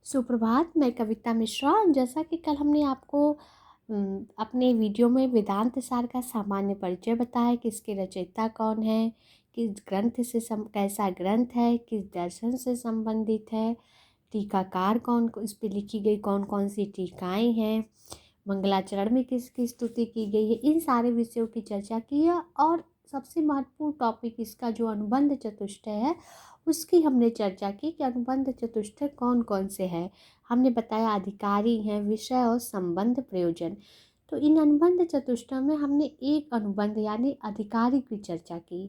सुप्रभात। मैं कविता मिश्रा। जैसा कि कल हमने आपको अपने वीडियो में वेदांत सार का सामान्य परिचय बताया कि इसके रचयिता कौन है, किस ग्रंथ से कैसा ग्रंथ है, किस दर्शन से संबंधित है, टीकाकार कौन, इस पे लिखी गई कौन कौन सी टीकाएं हैं, मंगलाचरण में किसकी स्तुति की गई है, इन सारे विषयों की चर्चा की है। और सबसे महत्वपूर्ण टॉपिक इसका जो अनुबंध चतुष्टय है उसकी हमने चर्चा की कि अनुबंध चतुष्टय कौन कौन से हैं। हमने बताया अधिकारी हैं, विषय और संबंध प्रयोजन। तो इन अनुबंध चतुष्टय में हमने एक अनुबंध यानी अधिकारी की चर्चा की।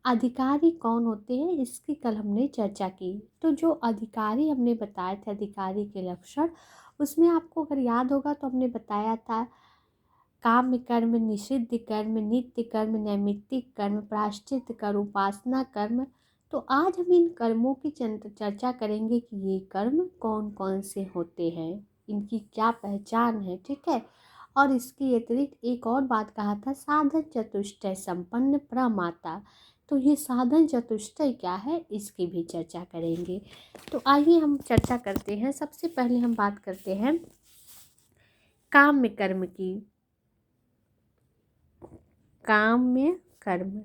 अधिकारी कौन होते हैं इसकी कल हमने चर्चा की। तो जो अधिकारी हमने बताए थे, अधिकारी के लक्षण, उसमें आपको अगर याद होगा तो हमने बताया था काम्य कर्म, निषिद्ध कर्म, नित्य कर्म, नैमित्तिक कर्म, प्रायश्चित कर्म, उपासना कर्म। तो आज हम इन कर्मों की चर्चा करेंगे कि ये कर्म कौन कौन से होते हैं, इनकी क्या पहचान है। ठीक है। और इसके अतिरिक्त एक और बात कहा था, साधन चतुष्टय संपन्न प्रमाता। तो ये साधन चतुष्टय क्या है इसकी भी चर्चा करेंगे। तो आइए हम चर्चा करते हैं। सबसे पहले हम बात करते हैं काम्य कर्म की। काम्य कर्म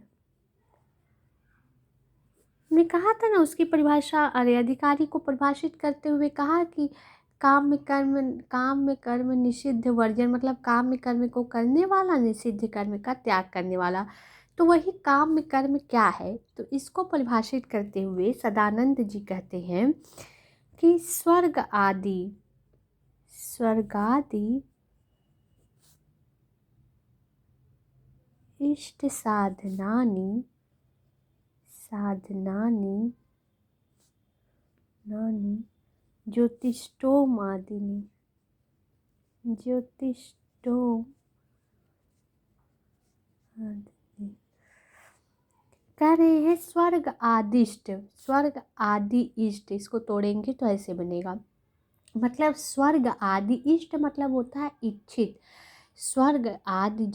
ने कहा था ना, उसकी परिभाषा, अरे अधिकारी को परिभाषित करते हुए कहा कि काम्य कर्म निषिद्ध वर्जन, मतलब काम्य कर्म को करने वाला, निषिद्ध कर्म का त्याग करने वाला। तो वही काम्य कर्म क्या है, तो इसको परिभाषित करते हुए सदानंद जी कहते हैं कि स्वर्गादि इष्ट साधनानि ज्योतिष्टोमादिनी कह रहे हैं स्वर्ग आदि इष्ट। इसको तोड़ेंगे तो ऐसे बनेगा, मतलब स्वर्ग आदि इष्ट मतलब होता है इच्छित। स्वर्ग आदि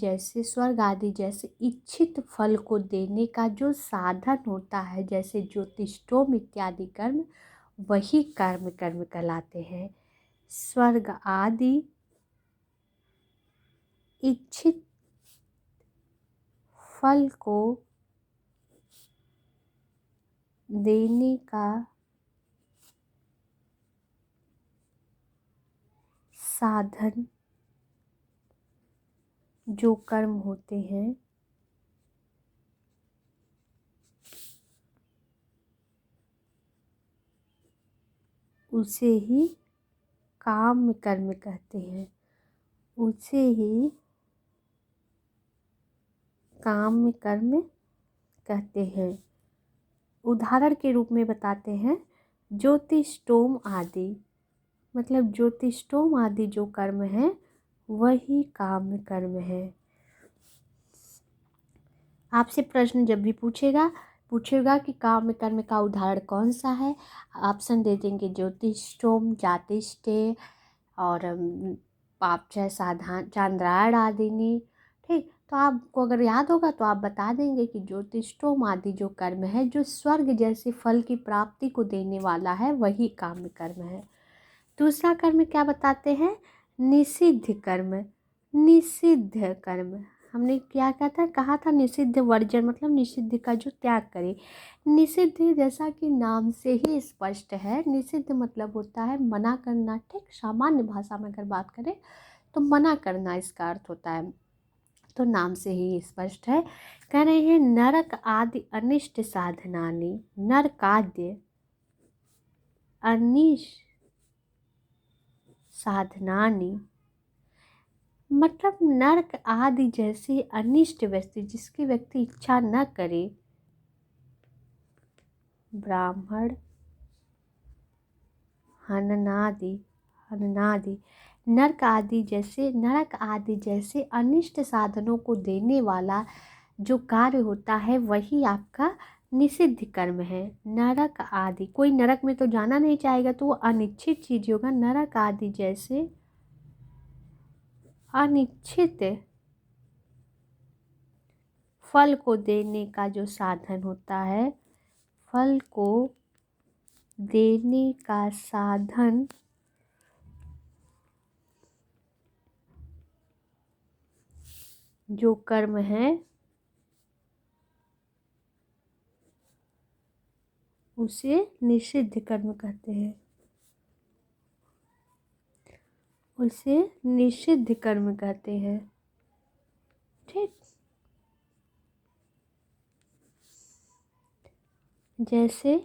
जैसे इच्छित फल को देने का जो साधन होता है, जैसे ज्योतिष्टोम इत्यादि कर्म, वही कर्म कहलाते हैं। स्वर्ग आदि इच्छित फल को देने का साधन जो कर्म होते हैं उसे ही काम्य कर्म कहते हैं। उसे ही काम्य कर्म कहते हैं। उदाहरण के रूप में बताते हैं, ज्योतिष्टोम आदि, मतलब ज्योतिष्टोम आदि जो कर्म है वही काम्य कर्म है। आपसे प्रश्न जब भी पूछेगा कि काम्य कर्म का उदाहरण कौन सा है, ऑप्शन दे देंगे ज्योतिष्टोम, जातिष्टे और आप चाहे साधारण चांद्रायण आदिनी। ठीक, तो आपको अगर याद होगा तो आप बता देंगे कि ज्योतिष्टोम आदि जो कर्म है, जो स्वर्ग जैसे फल की प्राप्ति को देने वाला है, वही काम्य कर्म है। दूसरा कर्म क्या बताते हैं, निषिद्ध कर्म। हमने क्या कहा था निषिद्ध वर्जन, मतलब निषिद्ध का जो त्याग करे। निषिद्ध जैसा कि नाम से ही स्पष्ट है, निषिद्ध मतलब होता है मना करना। ठीक, सामान्य भाषा में अगर बात करें तो मना करना इसका अर्थ होता है। तो नाम से ही स्पष्ट है। कह रहे हैं नरक आदि अनिष्ट साधनानि, नरकाद्य अनिष्ट साधनानि, मतलब नरक आदि जैसे अनिष्ट वस्तु जिसकी व्यक्ति इच्छा न करे, ब्राह्मण हननादि नरक आदि जैसे अनिष्ट साधनों को देने वाला जो कार्य होता है वही आपका निषिद्ध कर्म है। नरक आदि, कोई नरक में तो जाना नहीं चाहेगा, तो वो अनिच्छित चीज होगा। नरक आदि जैसे अनिच्छित फल को देने का जो साधन होता है, फल को देने का साधन जो कर्म है उसे निषिद्ध कर्म कहते हैं, उसे निषिद्ध कर्म कहते हैं। ठीक, जैसे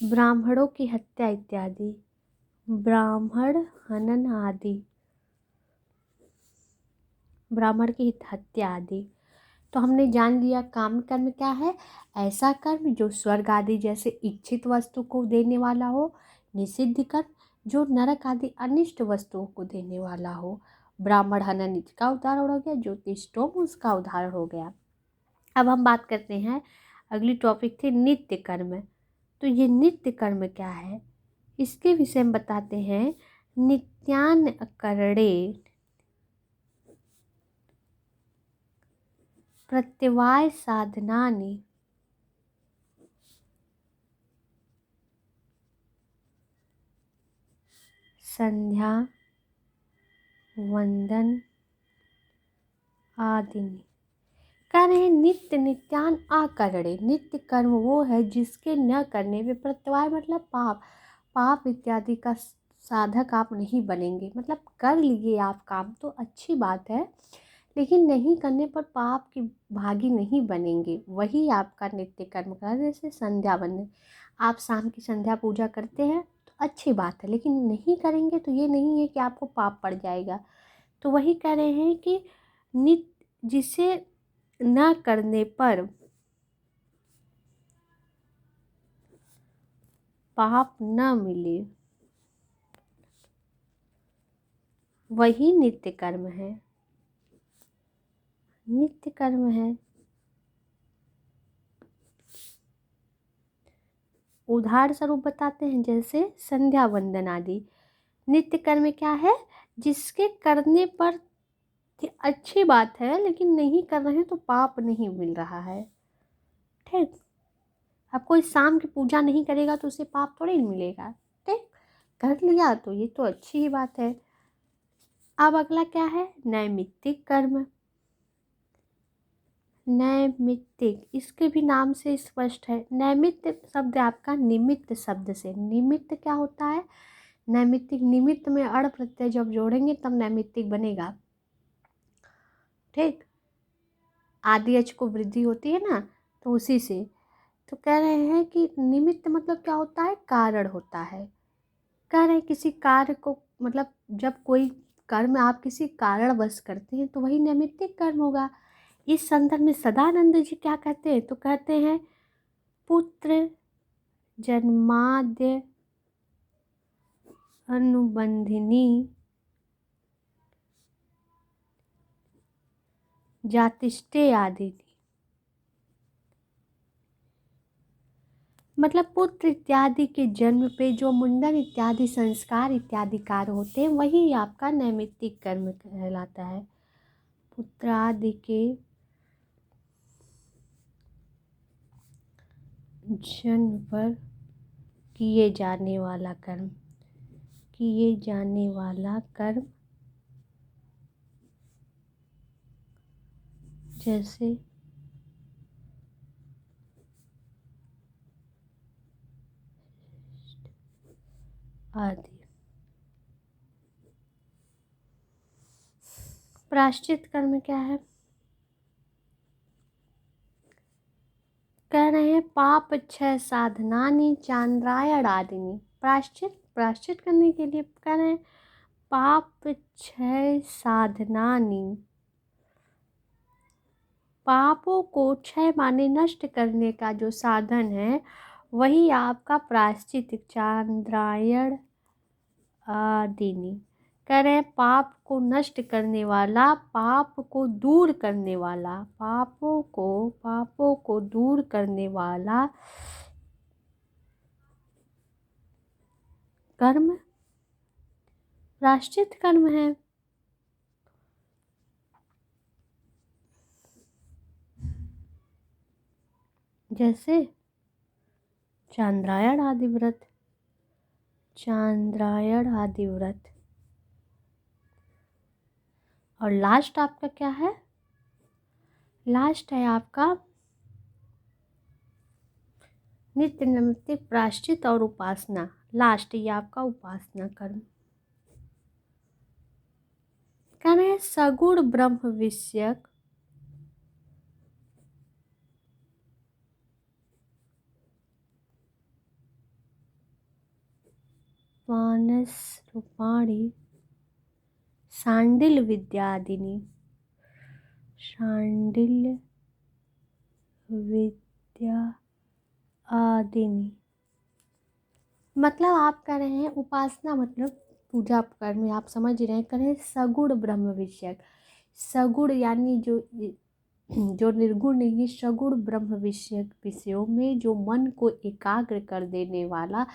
ब्राह्मणों की हत्या इत्यादि, ब्राह्मण हनन आदि, ब्राह्मण की हत्या आदि। तो हमने जान लिया काम कर्म क्या है, ऐसा कर्म जो स्वर्ग आदि जैसे इच्छित वस्तु को देने वाला हो। निषिद्ध कर्म जो नरक आदि अनिष्ट वस्तुओं को देने वाला हो। ब्राह्मण हनन इसका उदाहरण हो गया, ज्योतिषोम उसका उदाहरण हो गया। अब हम बात करते हैं, अगली टॉपिक थी नित्य कर्म। तो ये नित्य कर्म क्या है, इसके विषय में बताते हैं। नित्यान करणे प्रत्यवाय साधनानि संध्या वंदन आदि। कह रहे हैं नित्य नित्यान आकरणे, नित्य कर्म वो है जिसके न करने पे प्रत्यवाय मतलब पाप, पाप इत्यादि का साधक आप नहीं बनेंगे। मतलब कर लिए आप काम तो अच्छी बात है, लेकिन नहीं करने पर पाप की भागी नहीं बनेंगे, वही आपका नित्य कर्म का। जैसे संध्या वंदन, आप शाम की संध्या पूजा करते हैं तो अच्छी बात है, लेकिन नहीं करेंगे तो ये नहीं है कि आपको पाप पड़ जाएगा। तो वही कह रहे हैं कि नित्य जिसे न करने पर पाप न मिले वही नित्य कर्म है, नित्य कर्म है। उदाहरण स्वरूप बताते हैं, जैसे संध्या वंदन आदि। नित्य कर्म क्या है, जिसके करने पर अच्छी बात है, लेकिन नहीं कर रहे हैं तो पाप नहीं मिल रहा है। ठीक, अब कोई शाम की पूजा नहीं करेगा तो उसे पाप थोड़ी मिलेगा। ठीक, कर लिया तो ये तो अच्छी ही बात है। अब अगला क्या है, नैमित्तिक कर्म। नैमित्तिक, इसके भी नाम से स्पष्ट है। नैमित्त शब्द आपका निमित्त शब्द से, निमित्त क्या होता है, नैमित्तिक निमित्त में अड़ प्रत्यय जब जोड़ेंगे तब नैमित्तिक बनेगा। ठीक, आदि अच को वृद्धि होती है ना, तो उसी से। तो कह रहे हैं कि निमित्त मतलब क्या होता है, कारण होता है। कह रहे हैं किसी कार्य को, मतलब जब कोई कर्म आप किसी कारणवश करते हैं तो वही नैमित्तिक कर्म होगा। इस संदर्भ में सदानंद जी क्या कहते हैं, तो कहते हैं पुत्र जन्माद्य अनुबंधिनी जातिष्ठे आदि। मतलब पुत्र इत्यादि के जन्म पे जो मुंडन इत्यादि संस्कार इत्यादि कार्य होते हैं वही आपका नैमित्तिक कर्म कहलाता है। पुत्र आदि के जन्म पर किए जाने वाला कर्म, किए जाने वाला कर्म, जैसे आदि। प्रायश्चित कर्म क्या है, कह रहे हैं पाप क्षय साधनानि चांद्रायण आदिनी। प्रायश्चित, प्रायश्चित करने के लिए कह रहे हैं पाप क्षय साधनानि, पापों को क्षय माने नष्ट करने का जो साधन है वही आपका प्रायश्चित चांद्रायण आदिनी। कह रहे हैं पाप को नष्ट करने वाला, पाप को दूर करने वाला, पापों को दूर करने वाला कर्म प्रायश्चित कर्म है। जैसे चांद्रायण आदि व्रत, चांद्रायण आदि व्रत। और लास्ट आपका क्या है? लास्ट है आपका नित्य नैमित्तिक प्रायश्चित और उपासना। लास्ट ये आपका उपासना कर्म। कह रहे हैं सगुण ब्रह्म विषयक मानस रूपाणी शांडिल विद्यादिनी। शांडिल्य विद्या आदिनी मतलब आप कह रहे हैं उपासना मतलब पूजा कर्म में आप समझ रहे हैं। कह रहे हैं सगुण ब्रह्म विषयक। सगुण यानी जो निर्गुण नहीं है, सगुण ब्रह्म विषयक विषयों में जो मन को एकाग्र कर देने वाला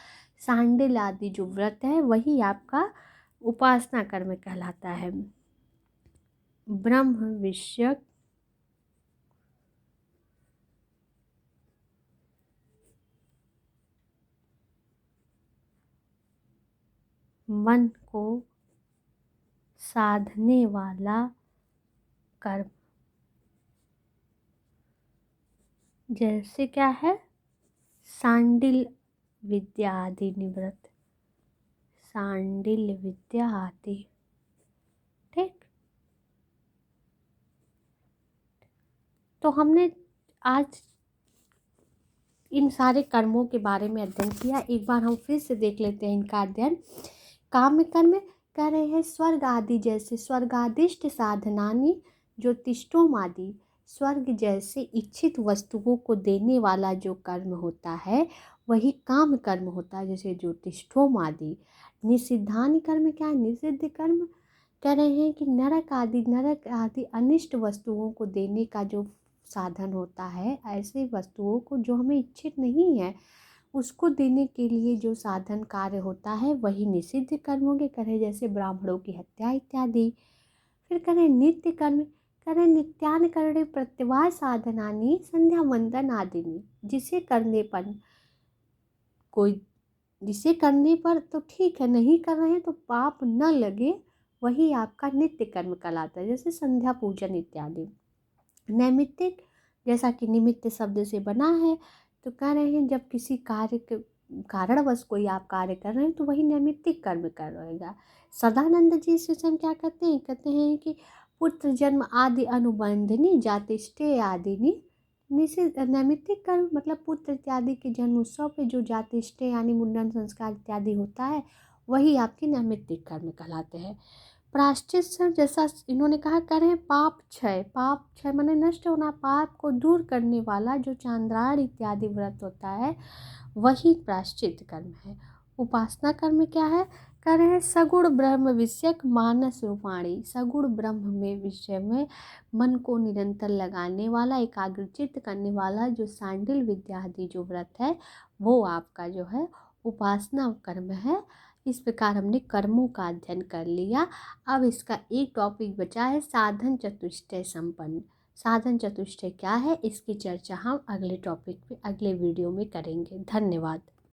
सांडिल आदि जो व्रत है वही आपका उपासना कर्म कहलाता है। ब्रह्म विषयक मन को साधने वाला कर्म। जैसे क्या है? सांडिल विद्या आदि निवृत्त। सांडिल विद्या आदि। ठीक, तो हमने आज इन सारे कर्मों के बारे में अध्ययन किया। एक बार हम फिर से देख लेते हैं इनका अध्ययन। काम्य कर्म कह रहे हैं स्वर्ग आदि जैसे स्वर्गादिष्ट साधनानि ज्योतिष्ठोम आदि। स्वर्ग जैसे इच्छित वस्तुओं को देने वाला जो कर्म होता है वही काम कर्म होता है, जैसे ज्योतिष्ठोम आदि। निषिद्धानि कर्म क्या है? निषिद्ध कर्म कह रहे हैं कि नरक आदि अनिष्ट वस्तुओं को देने का जो साधन होता है, ऐसे वस्तुओं को जो हमें इच्छित नहीं है उसको देने के लिए जो साधन कार्य होता है वही निषिद्ध कर्मों के करे, जैसे ब्राह्मणों की हत्या इत्यादि। फिर करें नित्य कर्म, करें नित्यान करणे प्रत्यवाय साधनानि संध्या वंदन आदिनी। जिसे करने पर तो ठीक है, नहीं कर रहे हैं तो पाप न लगे, वही आपका नित्य कर्म कहलाता है, जैसे संध्या पूजन इत्यादि। नैमित्तिक जैसा कि निमित्त शब्द से बना है, तो कह रहे हैं जब किसी कार्य के कारणवश कोई आप कार्य कर रहे हैं तो वही नैमित्तिक कर्म कर रहेगा। सदानंद जी इस विषय में क्या कहते हैं कि पुत्र जन्म आदि अनुबंधनी जातिष्ठे आदिनी निषिद्ध। नैमित्तिक कर्म मतलब पुत्र इत्यादि के जन्म उत्सव पे जो जातिष्ठे यानी मुंडन संस्कार इत्यादि होता है वही आपके नैमित्तिक कर्म कहलाते हैं। प्रायश्चित जैसा इन्होंने कहा करें पाप क्षय माने नष्ट होना, पाप को दूर करने वाला जो चांद्रायण इत्यादि व्रत होता है वही प्रायश्चित कर्म है। उपासना कर्म क्या है? कह रहे हैं सगुण ब्रह्म विषयक मानस रूपाणी। सगुण ब्रह्म में विषय में मन को निरंतर लगाने वाला, एकाग्रचित्त करने वाला जो सांडिल विद्या आदि जो व्रत है वो आपका जो है उपासना कर्म है। इस प्रकार हमने कर्मों का अध्ययन कर लिया। अब इसका एक टॉपिक बचा है साधन चतुष्टय संपन्न। साधन चतुष्टय क्या है इसकी चर्चा हम अगले टॉपिक पे अगले वीडियो में करेंगे। धन्यवाद।